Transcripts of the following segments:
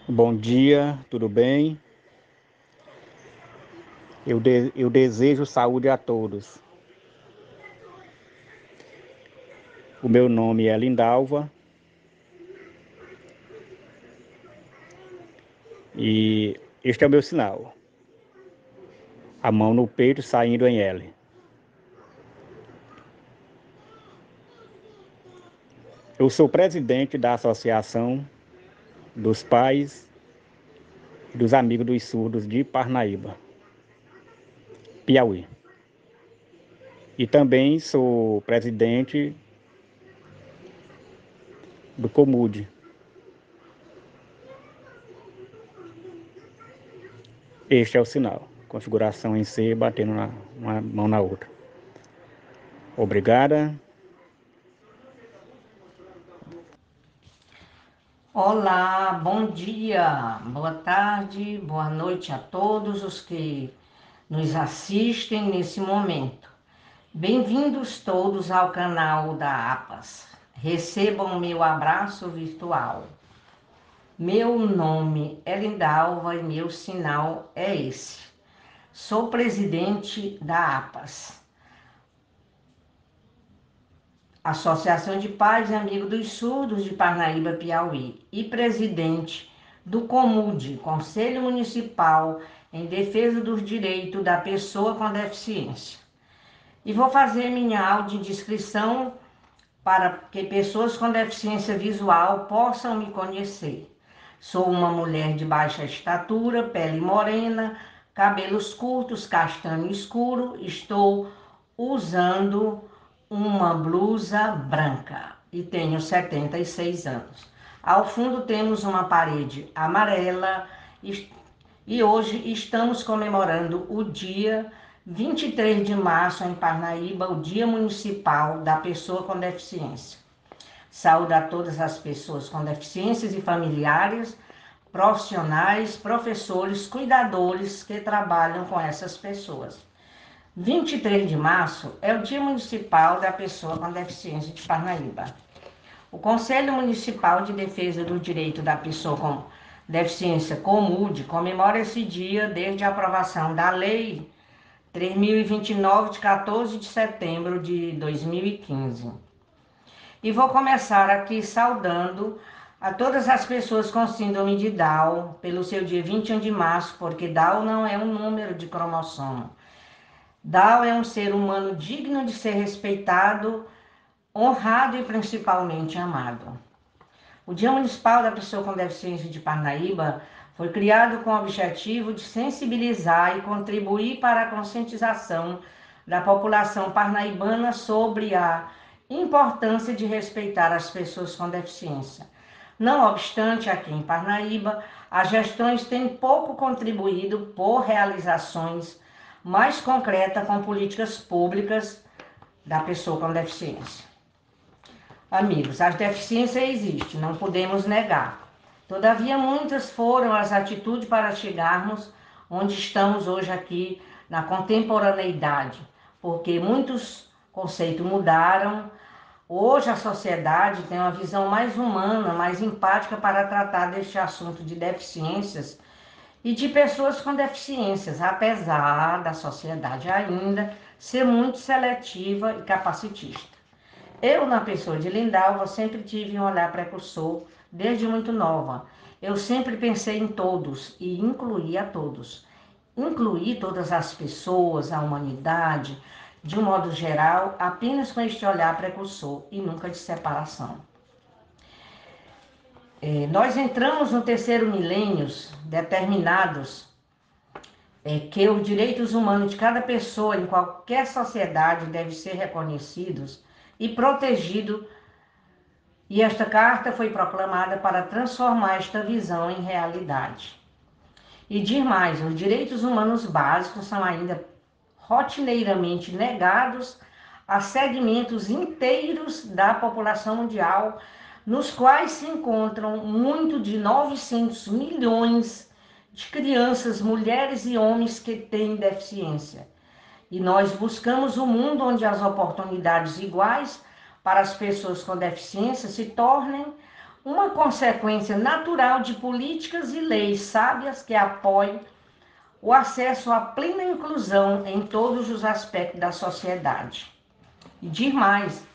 Bom dia, tudo bem? Eu desejo saúde a todos. O meu nome é Lindalva e este é o meu sinal. A mão no peito saindo em L. Eu sou presidente da Associação dos Pais e dos Amigos dos Surdos de Parnaíba, Piauí. E também sou presidente do COMUD. Este é o sinal. Configuração em C, batendo uma mão na outra. Obrigada. Olá, bom dia, boa tarde, boa noite a todos os que nos assistem nesse momento. Bem-vindos todos ao canal da APAS. Recebam meu abraço virtual. Meu nome é Lindalva e meu sinal é esse. Sou presidente da APAS, Associação de Pais e Amigos dos Surdos de Parnaíba, Piauí, e presidente do COMUD, Conselho Municipal em Defesa dos Direitos da Pessoa com Deficiência. E vou fazer minha audiodescrição para que pessoas com deficiência visual possam me conhecer. Sou uma mulher de baixa estatura, pele morena, cabelos curtos, castanho escuro. Estou usando uma blusa branca e tenho 76 anos. Ao fundo temos uma parede amarela e hoje estamos comemorando o dia 23 de março em Parnaíba, o Dia Municipal da Pessoa com Deficiência. Saúdo a todas as pessoas com deficiências e familiares, profissionais, professores, cuidadores que trabalham com essas pessoas. 23 de março é o Dia Municipal da Pessoa com Deficiência de Parnaíba. O Conselho Municipal de Defesa do Direito da Pessoa com Deficiência, COMUD, comemora esse dia desde a aprovação da Lei 3.029, de 14 de setembro de 2015. E vou começar aqui saudando a todas as pessoas com síndrome de Down pelo seu dia 21 de março, porque Down não é um número de cromossomo. Down é um ser humano digno de ser respeitado, honrado e principalmente amado. O Dia Municipal da Pessoa com Deficiência de Parnaíba foi criado com o objetivo de sensibilizar e contribuir para a conscientização da população parnaibana sobre a importância de respeitar as pessoas com deficiência. Não obstante, aqui em Parnaíba, as gestões têm pouco contribuído por realizações mais concretas com políticas públicas da pessoa com deficiência. Amigos, a deficiência existe, não podemos negar. Todavia, muitas foram as atitudes para chegarmos onde estamos hoje aqui na contemporaneidade, porque muitos conceitos mudaram. Hoje a sociedade tem uma visão mais humana, mais empática para tratar deste assunto de deficiências e de pessoas com deficiências, apesar da sociedade ainda ser muito seletiva e capacitista. Eu, na pessoa de Lindalva, sempre tive um olhar precursor, desde muito nova. Eu sempre pensei em todos e incluí a todos. Incluí todas as pessoas, a humanidade, de um modo geral, apenas com este olhar precursor e nunca de separação. Nós entramos no terceiro milênio determinados que os direitos humanos de cada pessoa em qualquer sociedade devem ser reconhecidos e protegidos. E esta carta foi proclamada para transformar esta visão em realidade. E diz mais, os direitos humanos básicos são ainda rotineiramente negados a segmentos inteiros da população mundial, nos quais se encontram muito de 900 milhões de crianças, mulheres e homens que têm deficiência. E nós buscamos um mundo onde as oportunidades iguais para as pessoas com deficiência se tornem uma consequência natural de políticas e leis sábias que apoiem o acesso à plena inclusão em todos os aspectos da sociedade. E diz mais,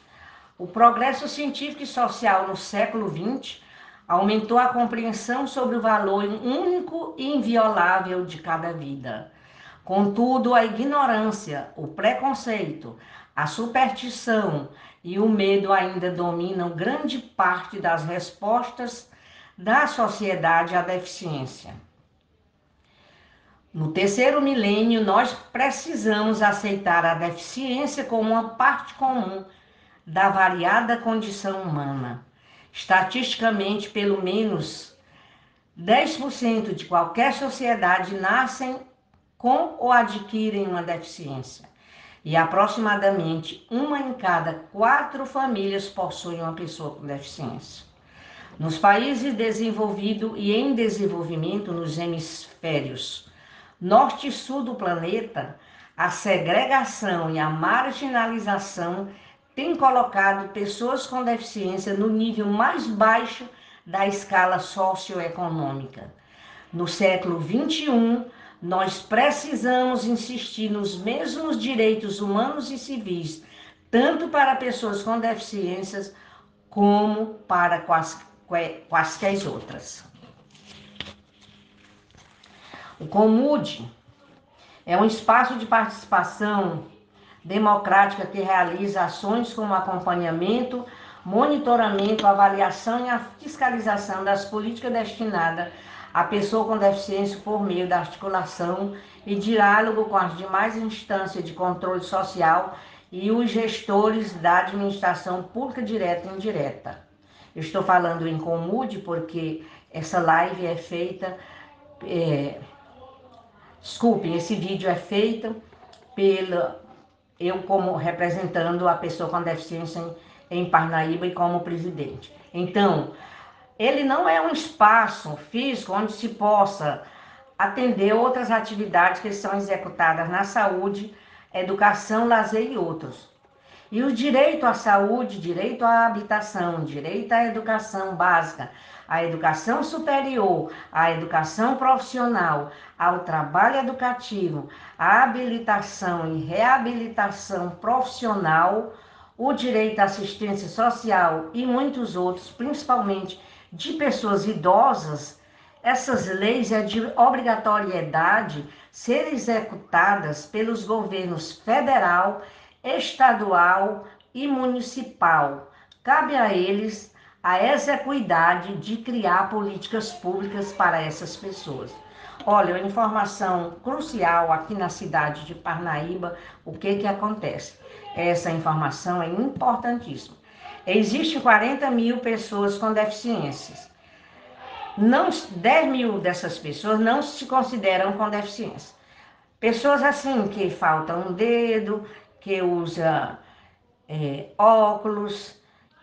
o progresso científico e social no século XX aumentou a compreensão sobre o valor único e inviolável de cada vida. Contudo, a ignorância, o preconceito, a superstição e o medo ainda dominam grande parte das respostas da sociedade à deficiência. No terceiro milênio, nós precisamos aceitar a deficiência como uma parte comum da variada condição humana. Estatisticamente, pelo menos 10% de qualquer sociedade nascem com ou adquirem uma deficiência. E aproximadamente 1 em cada 4 famílias possui uma pessoa com deficiência. Nos países desenvolvidos e em desenvolvimento, nos hemisférios norte e sul do planeta, a segregação e a marginalização têm colocado pessoas com deficiência no nível mais baixo da escala socioeconômica. No século XXI, nós precisamos insistir nos mesmos direitos humanos e civis, tanto para pessoas com deficiências como para quaisquer outras. O COMUD é um espaço de participação democrática que realiza ações como acompanhamento, monitoramento, avaliação e a fiscalização das políticas destinadas à pessoa com deficiência por meio da articulação e diálogo com as demais instâncias de controle social e os gestores da administração pública direta e indireta. Eu estou falando em COMUD porque essa live é feita... esse vídeo é feito eu como representando a pessoa com deficiência em Parnaíba e como presidente. Então, ele não é um espaço físico onde se possa atender outras atividades que são executadas na saúde, educação, lazer e outros. E o direito à saúde, direito à habitação, direito à educação básica, à educação superior, à educação profissional, ao trabalho educativo, à habilitação e reabilitação profissional, o direito à assistência social e muitos outros, principalmente de pessoas idosas, essas leis é de obrigatoriedade serem executadas pelos governos federal, estadual e municipal. Cabe a eles a execuidade de criar políticas públicas para essas pessoas. Olha, uma informação crucial aqui na cidade de Parnaíba, o que acontece? Essa informação é importantíssima. Existem 40 mil pessoas com deficiências. 10 mil dessas pessoas não se consideram com deficiência. Pessoas assim, que faltam um dedo, que usa óculos,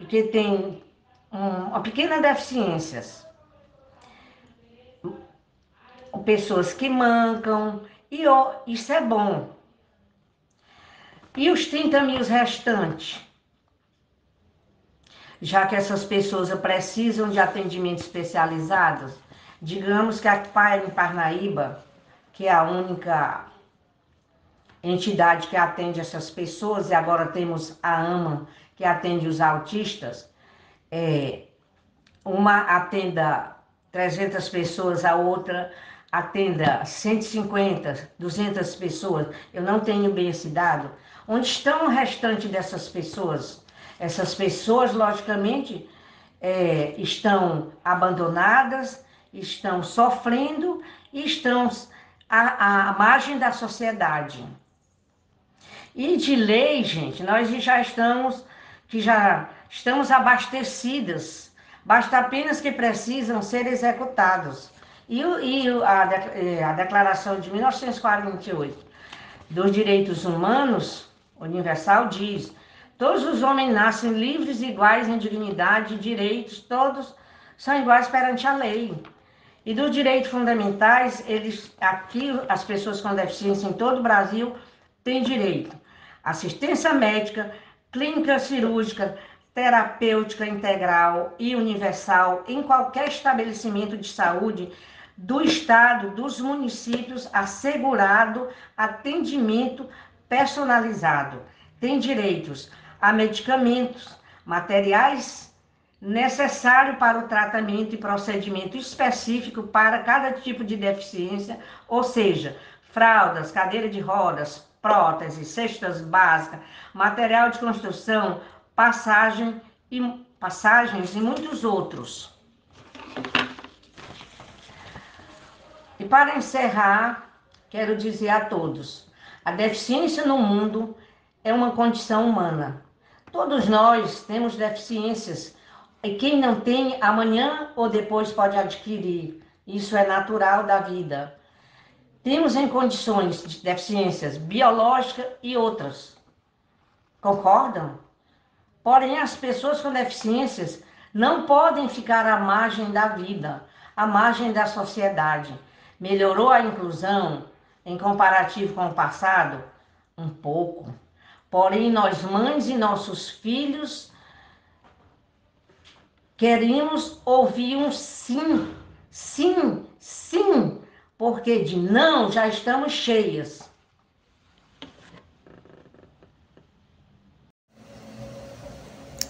que tem uma pequena deficiência. Pessoas que mancam, e isso é bom. E os 30 mil restantes? Já que essas pessoas precisam de atendimento especializado, digamos que a PAI em Parnaíba, que é a única entidade que atende essas pessoas, e agora temos a AMA, que atende os autistas, uma atenda 300 pessoas, a outra atenda 150, 200 pessoas, eu não tenho bem esse dado. Onde estão o restante dessas pessoas? Essas pessoas, logicamente, estão abandonadas, estão sofrendo e estão à margem da sociedade. E de lei, gente, nós já estamos abastecidas, basta apenas que precisam ser executados. E a Declaração de 1948 dos Direitos Humanos Universal diz: todos os homens nascem livres e iguais em dignidade e direitos, todos são iguais perante a lei. E dos direitos fundamentais, aqui as pessoas com deficiência em todo o Brasil têm direito à assistência médica, clínica cirúrgica, terapêutica integral e universal em qualquer estabelecimento de saúde do Estado, dos municípios, assegurado atendimento personalizado. Tem direitos a medicamentos, materiais necessários para o tratamento e procedimento específico para cada tipo de deficiência, ou seja, fraldas, cadeira de rodas, próteses, cestas básicas, material de construção, passagens e muitos outros. E para encerrar, quero dizer a todos, a deficiência no mundo é uma condição humana. Todos nós temos deficiências, e quem não tem, amanhã ou depois pode adquirir. Isso é natural da vida. Temos em condições de deficiências biológicas e outras. Concordam? Porém, as pessoas com deficiências não podem ficar à margem da vida, à margem da sociedade. Melhorou a inclusão em comparativo com o passado? Um pouco. Porém, nós mães e nossos filhos queremos ouvir um sim, sim, sim, porque de não já estamos cheias.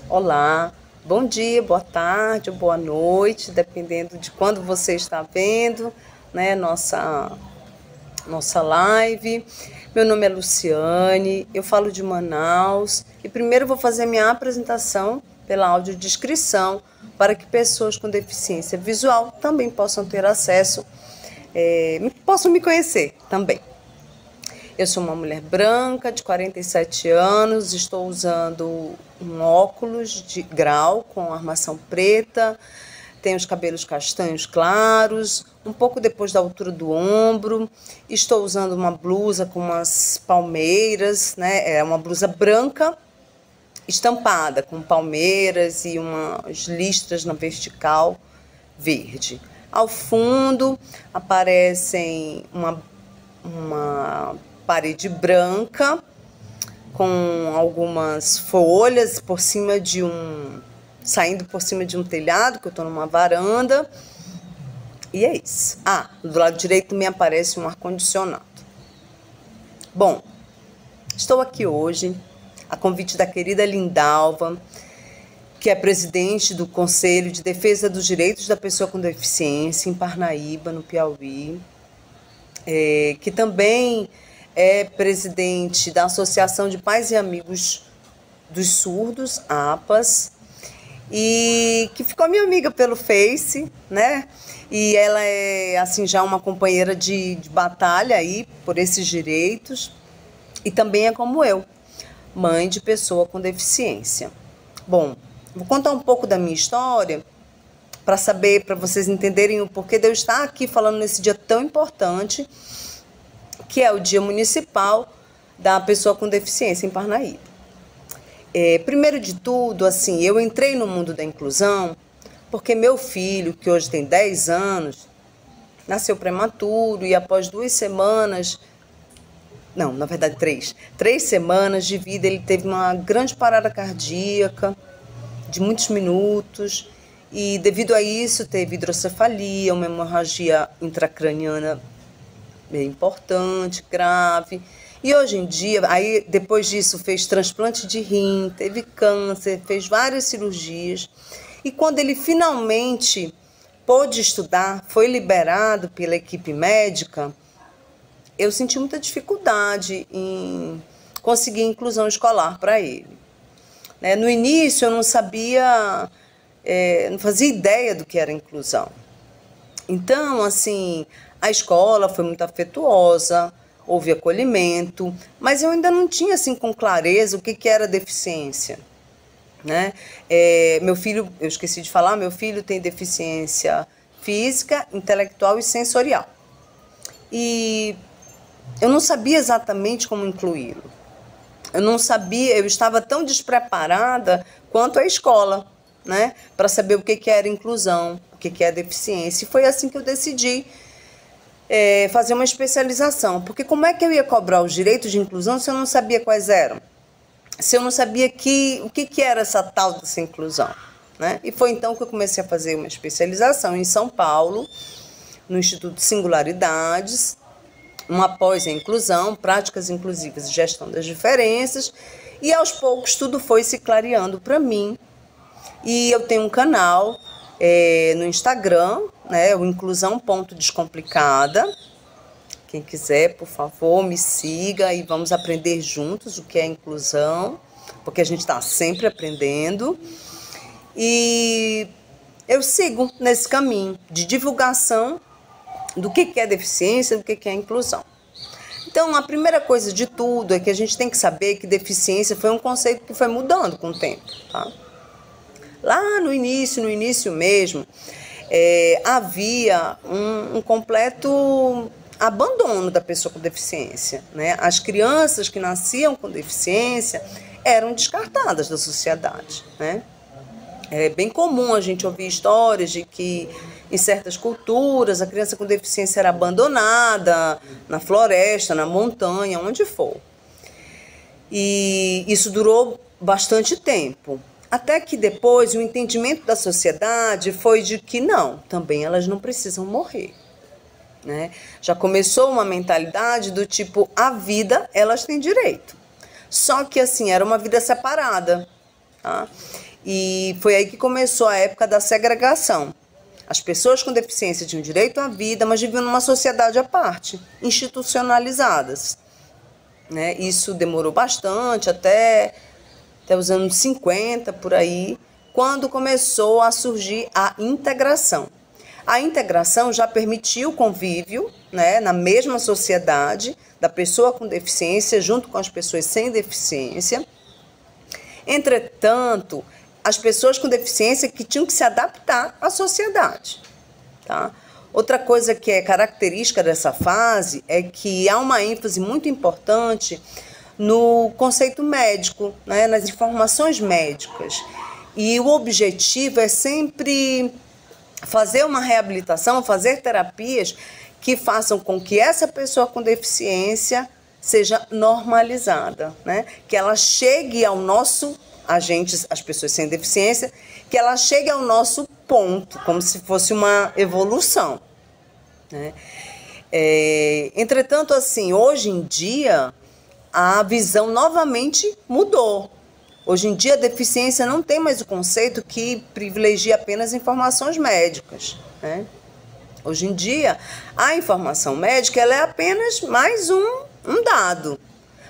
Olá, bom dia, boa tarde ou boa noite, dependendo de quando você está vendo, né, nossa live. Meu nome é Luciane, eu falo de Manaus e primeiro vou fazer minha apresentação pela audiodescrição para que pessoas com deficiência visual também possam ter acesso, possam me conhecer também. Eu sou uma mulher branca de 47 anos, estou usando um óculos de grau com armação preta, tenho os cabelos castanhos claros, um pouco depois da altura do ombro, estou usando uma blusa com umas palmeiras, né? É uma blusa branca estampada com palmeiras e umas listras na vertical verde. Ao fundo aparecem uma parede branca com algumas folhas por cima saindo por cima de um telhado, que eu estou numa varanda. E é isso. Do lado direito me aparece um ar-condicionado. Bom, estou aqui hoje a convite da querida Lindalva, que é presidente do Conselho de Defesa dos Direitos da Pessoa com Deficiência em Parnaíba, no Piauí, que também é presidente da Associação de Pais e Amigos dos Surdos, APAS, e que ficou minha amiga pelo Face, né? E ela é, assim, já uma companheira de batalha aí por esses direitos, e também é como eu, mãe de pessoa com deficiência. Bom, vou contar um pouco da minha história para vocês entenderem o porquê de eu estar aqui falando nesse dia tão importante, que é o Dia Municipal da Pessoa com Deficiência em Parnaíba. Primeiro de tudo, assim, eu entrei no mundo da inclusão porque meu filho, que hoje tem 10 anos, nasceu prematuro e após 2 semanas, não, na verdade 3 semanas de vida, ele teve uma grande parada cardíaca de muitos minutos e devido a isso teve hidrocefalia, uma hemorragia intracraniana bem importante, grave. E hoje em dia, aí depois disso fez transplante de rim, teve câncer, fez várias cirurgias. E quando ele finalmente pôde estudar, foi liberado pela equipe médica, eu senti muita dificuldade em conseguir inclusão escolar para ele. No início eu não sabia, não fazia ideia do que era inclusão. Então, assim, a escola foi muito afetuosa, houve acolhimento, mas eu ainda não tinha assim com clareza o que era deficiência, né? Meu filho, eu esqueci de falar, meu filho tem deficiência física, intelectual e sensorial. E eu não sabia exatamente como incluí-lo. Eu não sabia, eu estava tão despreparada quanto a escola, né? Para saber o que era inclusão, o que é deficiência. E foi assim que eu decidi fazer uma especialização, porque como é que eu ia cobrar os direitos de inclusão se eu não sabia quais eram? se eu não sabia o que era essa tal dessa inclusão, né? E foi então que eu comecei a fazer uma especialização em São Paulo, no Instituto Singularidades, uma pós em inclusão, práticas inclusivas e gestão das diferenças, e aos poucos tudo foi se clareando para mim. E eu tenho um canal no Instagram, né, o inclusão.descomplicada. Quem quiser, por favor, me siga e vamos aprender juntos o que é inclusão, porque a gente está sempre aprendendo. E eu sigo nesse caminho de divulgação do que é deficiência, do que é inclusão. Então, a primeira coisa de tudo é que a gente tem que saber que deficiência foi um conceito que foi mudando com o tempo, tá? Lá no início mesmo, havia um completo abandono da pessoa com deficiência, né? As crianças que nasciam com deficiência eram descartadas da sociedade, né? É bem comum a gente ouvir histórias de que em certas culturas a criança com deficiência era abandonada na floresta, na montanha, onde for. E isso durou bastante tempo. Até que depois o entendimento da sociedade foi de que não, também elas não precisam morrer, né? Já começou uma mentalidade do tipo, a vida elas têm direito. Só que assim, era uma vida separada, tá? E foi aí que começou a época da segregação. As pessoas com deficiência tinham direito à vida, mas viviam numa sociedade à parte, institucionalizadas, né? Isso demorou bastante, até os anos 50, por aí, quando começou a surgir a integração. A integração já permitiu o convívio, né, na mesma sociedade da pessoa com deficiência junto com as pessoas sem deficiência. Entretanto, as pessoas com deficiência que tinham que se adaptar à sociedade, tá? Outra coisa que é característica dessa fase é que há uma ênfase muito importante no conceito médico, né, nas informações médicas. E o objetivo é sempre fazer uma reabilitação, fazer terapias que façam com que essa pessoa com deficiência seja normalizada, né? Que ela chegue ao nosso, as pessoas sem deficiência, que ela chegue ao nosso ponto, como se fosse uma evolução, né? Entretanto, assim, hoje em dia, a visão novamente mudou. Hoje em dia, a deficiência não tem mais o conceito que privilegia apenas informações médicas, né? Hoje em dia, a informação médica ela é apenas mais um dado.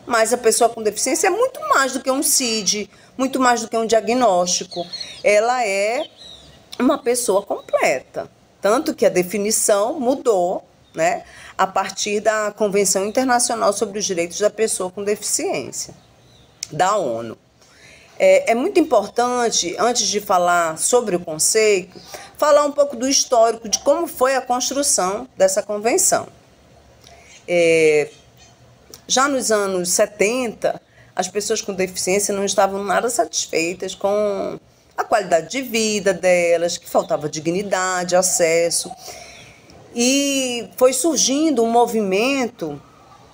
Mas a pessoa com deficiência é muito mais do que um CID, muito mais do que um diagnóstico. Ela é uma pessoa completa. Tanto que a definição mudou, né, a partir da Convenção Internacional sobre os Direitos da Pessoa com Deficiência, da ONU. É muito importante, antes de falar sobre o conceito, falar um pouco do histórico de como foi a construção dessa convenção. Já nos anos 70, as pessoas com deficiência não estavam nada satisfeitas com a qualidade de vida delas, que faltava dignidade, acesso. E foi surgindo um movimento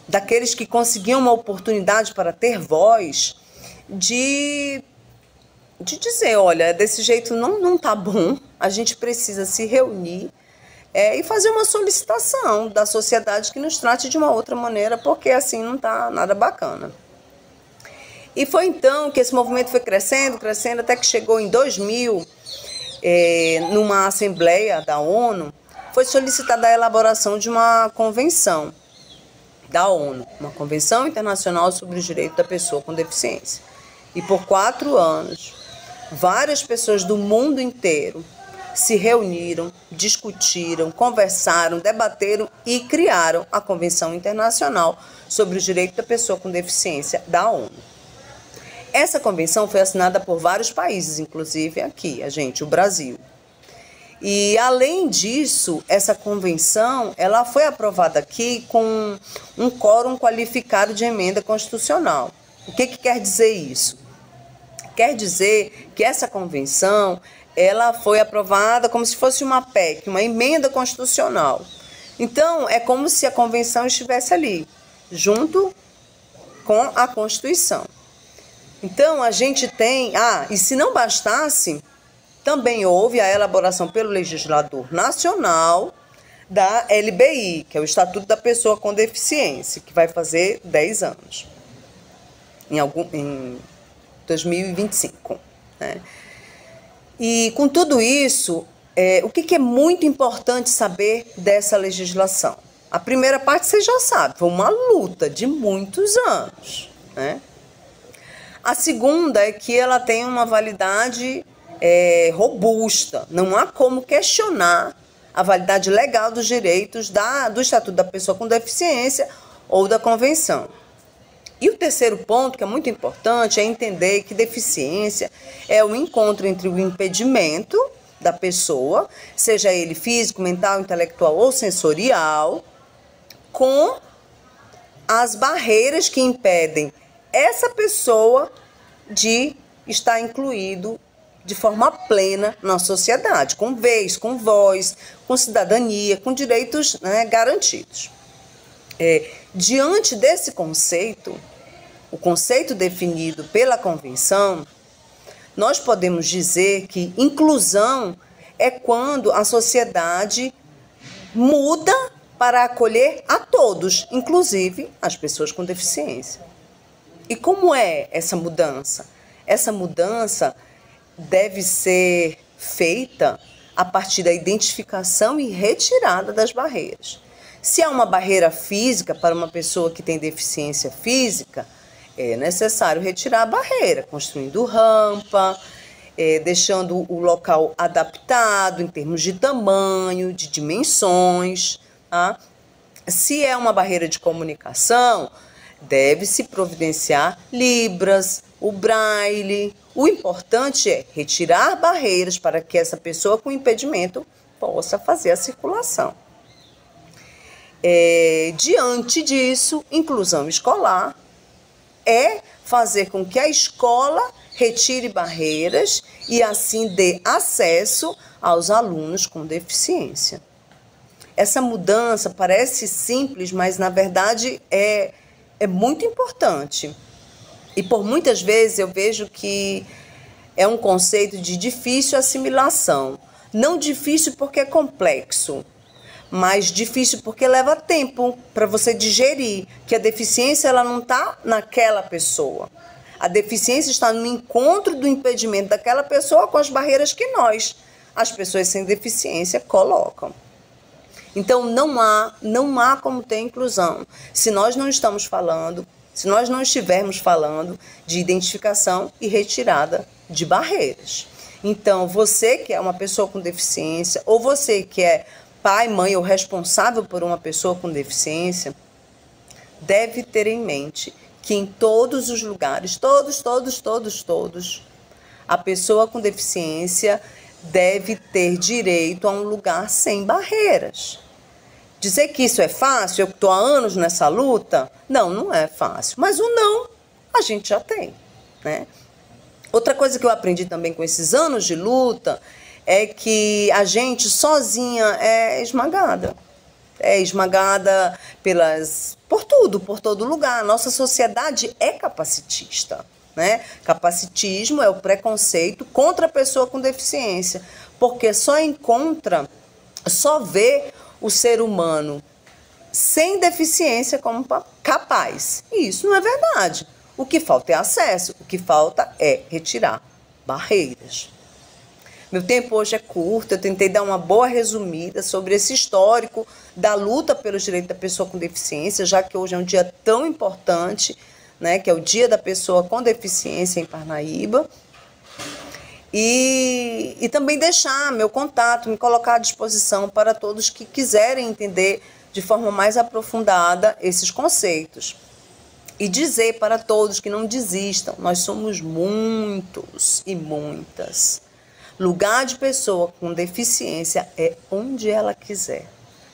daqueles que conseguiam uma oportunidade para ter voz, de dizer, olha, desse jeito não tá bom, a gente precisa se reunir e fazer uma solicitação da sociedade que nos trate de uma outra maneira, porque assim não tá nada bacana. E foi então que esse movimento foi crescendo, até que chegou em 2000, numa assembleia da ONU, foi solicitada a elaboração de uma convenção da ONU, uma Convenção Internacional sobre os Direitos da Pessoa com Deficiência. E por 4 anos, várias pessoas do mundo inteiro se reuniram, discutiram, conversaram, debateram e criaram a Convenção Internacional sobre os Direitos da Pessoa com Deficiência da ONU. Essa convenção foi assinada por vários países, inclusive aqui, o Brasil. E, além disso, essa convenção ela foi aprovada aqui com um quórum qualificado de emenda constitucional. O que quer dizer isso? Quer dizer que essa convenção ela foi aprovada como se fosse uma PEC, uma emenda constitucional. Então, é como se a convenção estivesse ali, junto com a Constituição. Então, a gente tem... e se não bastasse, também houve a elaboração pelo legislador nacional da LBI, que é o Estatuto da Pessoa com Deficiência, que vai fazer 10 anos, em 2025. Né? E com tudo isso, o que é muito importante saber dessa legislação? A primeira parte você já sabe, foi uma luta de muitos anos. Né? A segunda é que ela tem uma validade robusta, não há como questionar a validade legal dos direitos do Estatuto da Pessoa com Deficiência ou da Convenção. E o terceiro ponto, que é muito importante, é entender que deficiência é o encontro entre o impedimento da pessoa, seja ele físico, mental, intelectual ou sensorial, com as barreiras que impedem essa pessoa de estar incluído de forma plena na sociedade, com vez, com voz, com cidadania, com direitos, né, garantidos. Diante desse conceito, o conceito definido pela Convenção, nós podemos dizer que inclusão é quando a sociedade muda para acolher a todos, inclusive as pessoas com deficiência. E como é essa mudança? Essa mudança deve ser feita a partir da identificação e retirada das barreiras. Se há uma barreira física para uma pessoa que tem deficiência física, é necessário retirar a barreira, construindo rampa, deixando o local adaptado em termos de tamanho, de dimensões. Tá? Se é uma barreira de comunicação, deve-se providenciar libras, o braille. O importante é retirar barreiras para que essa pessoa com impedimento possa fazer a circulação. Diante disso, inclusão escolar é fazer com que a escola retire barreiras e assim dê acesso aos alunos com deficiência. Essa mudança parece simples, mas na verdade é muito importante. E por muitas vezes eu vejo que é um conceito de difícil assimilação. Não difícil porque é complexo, mas difícil porque leva tempo para você digerir que a deficiência ela não está naquela pessoa. A deficiência está no encontro do impedimento daquela pessoa com as barreiras que nós, as pessoas sem deficiência, colocam. Então não há como ter inclusão se nós não estamos falando, se nós não estivermos falando de identificação e retirada de barreiras. Então, você que é uma pessoa com deficiência, ou você que é pai, mãe ou responsável por uma pessoa com deficiência, deve ter em mente que em todos os lugares, todos, a pessoa com deficiência deve ter direito a um lugar sem barreiras. Dizer que isso é fácil, eu estou há anos nessa luta, não é fácil. Mas o não, a gente já tem, né? Outra coisa que eu aprendi também com esses anos de luta é que a gente sozinha é esmagada. É esmagada por tudo, por todo lugar. Nossa sociedade é capacitista, né? Capacitismo é o preconceito contra a pessoa com deficiência, porque só vê o ser humano sem deficiência como capaz. E isso não é verdade. O que falta é acesso, o que falta é retirar barreiras. Meu tempo hoje é curto, eu tentei dar uma boa resumida sobre esse histórico da luta pelos direitos da pessoa com deficiência, já que hoje é um dia tão importante, né, que é o Dia da Pessoa com Deficiência em Parnaíba. E também deixar meu contato, me colocar à disposição para todos que quiserem entender de forma mais aprofundada esses conceitos. E dizer para todos que não desistam, nós somos muitos e muitas. Lugar de pessoa com deficiência é onde ela quiser.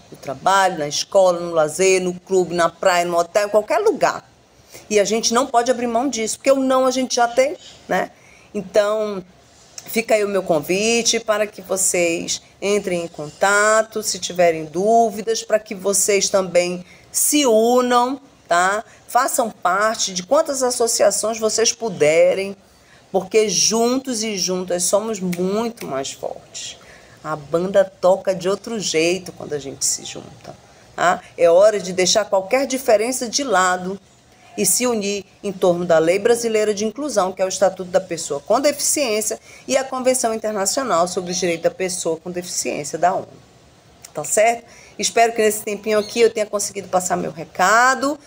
No trabalho, na escola, no lazer, no clube, na praia, no hotel, em qualquer lugar. E a gente não pode abrir mão disso, porque o não a gente já tem, né? Então, fica aí o meu convite para que vocês entrem em contato, se tiverem dúvidas, para que vocês também se unam, tá? Façam parte de quantas associações vocês puderem, porque juntos e juntas somos muito mais fortes. A banda toca de outro jeito quando a gente se junta, tá? É hora de deixar qualquer diferença de lado e se unir em torno da Lei Brasileira de Inclusão, que é o Estatuto da Pessoa com Deficiência, e a Convenção Internacional sobre os Direitos da Pessoa com Deficiência da ONU. Tá certo? Espero que nesse tempinho aqui eu tenha conseguido passar meu recado.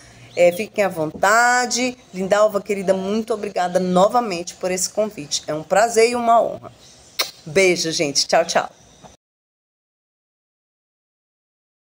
Fiquem à vontade. Lindalva, querida, muito obrigada novamente por esse convite. É um prazer e uma honra. Beijo, gente. Tchau, tchau.